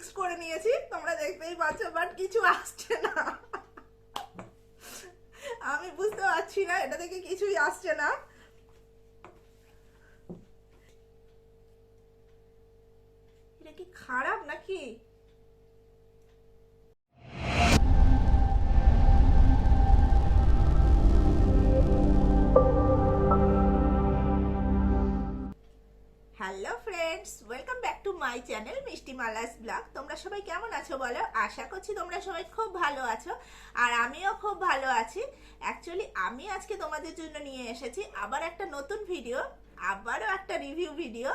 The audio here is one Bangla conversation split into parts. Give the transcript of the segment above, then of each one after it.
ফিক্স করে নিয়েছি, তোমরা দেখতেই পাচ্ছ, বাট কিছু আসছে না। আমি বুঝতে পারছি না, এটা থেকে কিছুই আসছে না। এটা কি খারাপ নাকি? Hello friends, welcome back to my channel মিষ্টি মালাস ব্লগ। তোমরা সবাই কেমন আছো বলো? আশা করছি তোমরা সবাই খুব ভালো আছো, আর আমিও খুব ভালো আছি। অ্যাকচুয়ালি আমি আজকে তোমাদের জন্য নিয়ে এসেছি আবার একটা নতুন ভিডিও, আবারও একটা রিভিউ ভিডিও।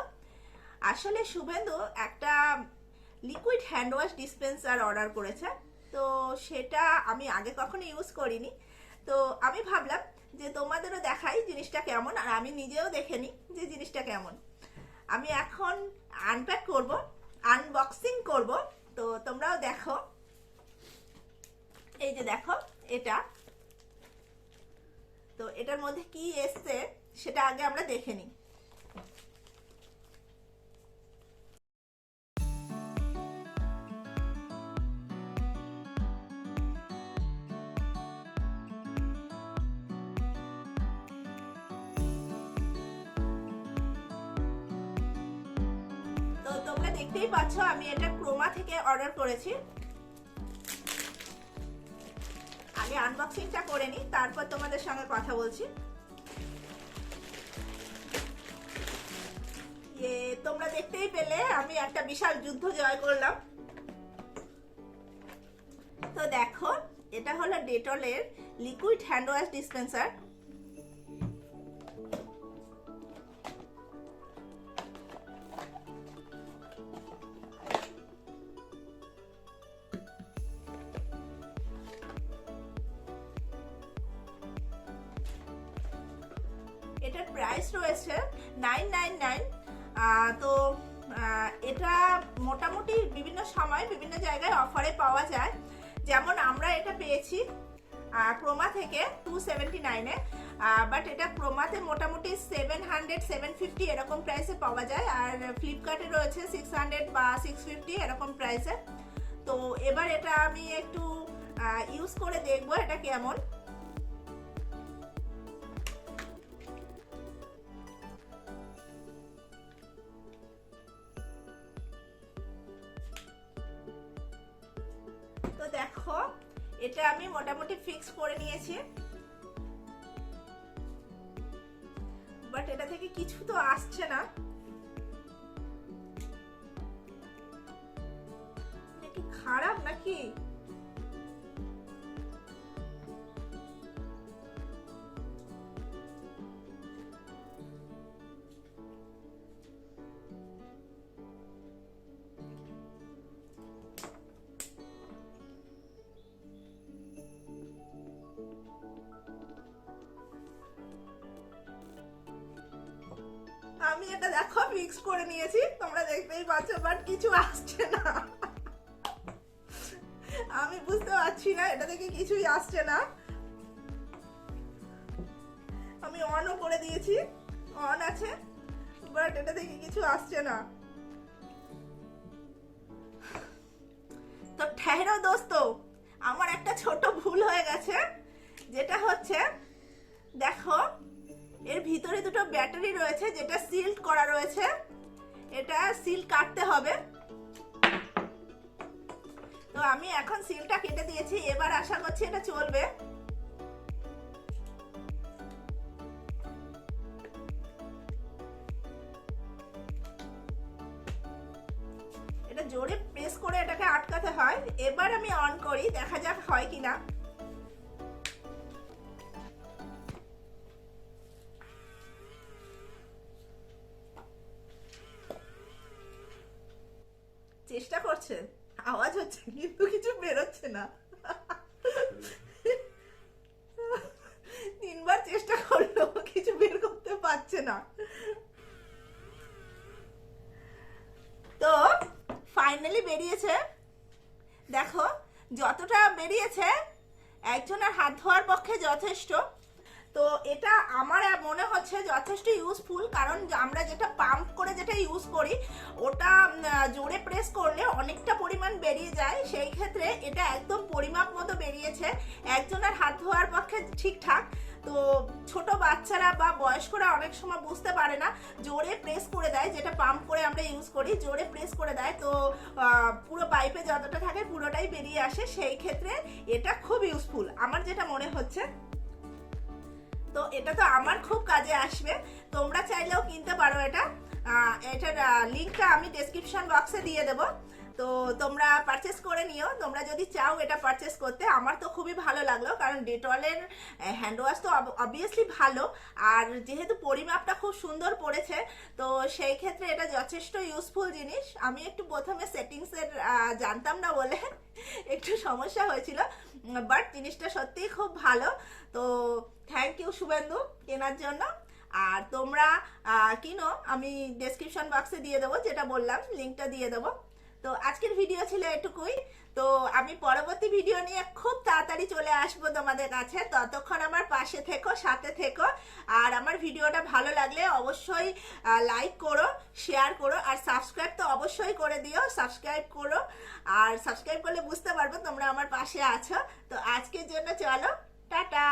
আসলে শুভেন্দু একটা liquid hand wash dispenser order করেছে, তো সেটা আমি আগে কখনো ইউজ করিনি। তো আমি ভাবলাম যে তোমাদেরও দেখাই জিনিসটা কেমন, আর আমি নিজেও দেখে নিই যে জিনিসটা কেমন। আমি এখন আনপ্যাক করব, আনবক্সিং করব, তো তোমরাও দেখো। এই যে দেখো এটা, তো এটার মধ্যে কি এসছে সেটা আগে আমরা দেখে নিই। তো তোমরা দেখতেই পাচ্ছ আমি এটা ক্রোমা থেকে অর্ডার করেছি। আগে আনবক্সিংটা করে নিই, তারপর তোমাদের সঙ্গে কথা বলছি। তোমরা দেখতেই পেলে আমি একটা বিশাল যুদ্ধ জয় করলাম। তো দেখো, এটা হলো ডেটলের লিকুইড হ্যান্ড ওয়াশ ডিসপেন্সার। এটার প্রাইস রয়েছে 999। তো এটা মোটামুটি বিভিন্ন সময় বিভিন্ন জায়গায় অফারে পাওয়া যায়। যেমন আমরা এটা পেয়েছি ক্রোমা থেকে 279-এ, বাট এটা ক্রোমাতে মোটামুটি 700-750 এরকম প্রাইসে পাওয়া যায়, আর ফ্লিপকার্টে রয়েছে 600 বা 650 এরকম প্রাইসে। তো এবার এটা আমি একটু ইউজ করে দেখবো এটা কেমন। তো দেখো, এটা আমি মোটামুটি ফিক্স করে নিয়েছি, বাট এটা থেকে কিছু তো আসছে না। এটা কি খারাপ নাকি? আমি এটা দেখো ফিক্স করে নিয়েছি, তোমরা দেখতেই পাচ্ছ, বাট কিছু আসছে না। আমি বুঝতে পারছি না, এটা থেকে কিছুই আসছে না। আমি অনও করে দিয়েছি, অন আছে, বাট এটা থেকে কিছু আসছে না। তো ঠেহরো দোস্ত, আমার একটা ছোট ভুল হয়ে গেছে, যেটা হচ্ছে দেখো এর ভিতরে দুটো ব্যাটারি রয়েছে, যেটা সিল করা রয়েছে, এটা সিল কাটতে হবে। তো আমি এখন সিলটা কেটে দিয়েছি, এবার আশা করছি এটা চলবে। এটা জোরে প্রেস করে এটাকে আটকাতে হয়। এবার আমি অন করি, দেখা যাক হয় কিনা। চেষ্টা করছে, আওয়াজ হচ্ছে কিন্তু কিছু বেরোচ্ছে না। 3বার চেষ্টা করলো, কিছু বের করতে পারছে না। তো ফাইনালি বেরিয়েছে। দেখো যতটা বেরিয়েছে একজনের হাত ধোয়ার পক্ষে যথেষ্ট। তো এটা আমার মনে হচ্ছে যথেষ্ট ইউজফুল, কারণ আমরা যেটা পাম্প করে যেটা ইউজ করি ওটা জোরে প্রেস করলে অনেকটা পরিমাণ বেরিয়ে যায়, সেই ক্ষেত্রে এটা একদম পরিমাপ মতো বেরিয়েছে, একজনের হাত ধোয়ার পক্ষে ঠিকঠাক। তো ছোট বাচ্চারা বা বয়স্করা অনেক সময় বুঝতে পারে না, জোরে প্রেস করে দেয়, যেটা পাম্প করে আমরা ইউজ করি জোরে প্রেস করে দেয়, তো পুরো পাইপে যতটা থাকে পুরোটাই বেরিয়ে আসে, সেই ক্ষেত্রে এটা খুব ইউজফুল আমার যেটা মনে হচ্ছে। তো এটা তো আমার খুব কাজে আসবে, তোমরা চাইলেও কিনতে পারো এটা। এটার লিঙ্কটা আমি ডেসক্রিপশন বক্সে দিয়ে দেবো, তো তোমরা পারচেস করে নিও তোমরা যদি চাও এটা পারচেস করতে। আমার তো খুবই ভালো লাগলো, কারণ ডেটলের হ্যান্ড ওয়াশ তো অবভিয়াসলি ভালো, আর যেহেতু পরিমাপটা খুব সুন্দর পড়েছে, তো সেই ক্ষেত্রে এটা যথেষ্ট ইউজফুল জিনিস। আমি একটু প্রথমে সেটিংসের জানতাম না বলে একটু সমস্যা হয়েছিল, বাট জিনিসটা সত্যিই খুব ভালো। তো থ্যাংক ইউ শুভেন্দু কেনার জন্য। আর তোমরা কিনো, আমি ডেসক্রিপশন বক্সে দিয়ে দেবো, যেটা বললাম লিঙ্কটা দিয়ে দেবো। তো আজকের ভিডিও ছিল এটুকুই, তো আমি পরবর্তী ভিডিও নিয়ে খুব তাড়াতাড়ি চলে আসবো তোমাদের কাছে, ততক্ষণ আমার পাশে থেকো, সাথে থেকো। আর আমার ভিডিওটা ভালো লাগলে অবশ্যই লাইক করো, শেয়ার করো, আর সাবস্ক্রাইব তো অবশ্যই করে দিও, সাবস্ক্রাইব করো। আর সাবস্ক্রাইব করলে বুঝতে পারবো তোমরা আমার পাশে আছো। তো আজকের জন্য চলো, টাটা।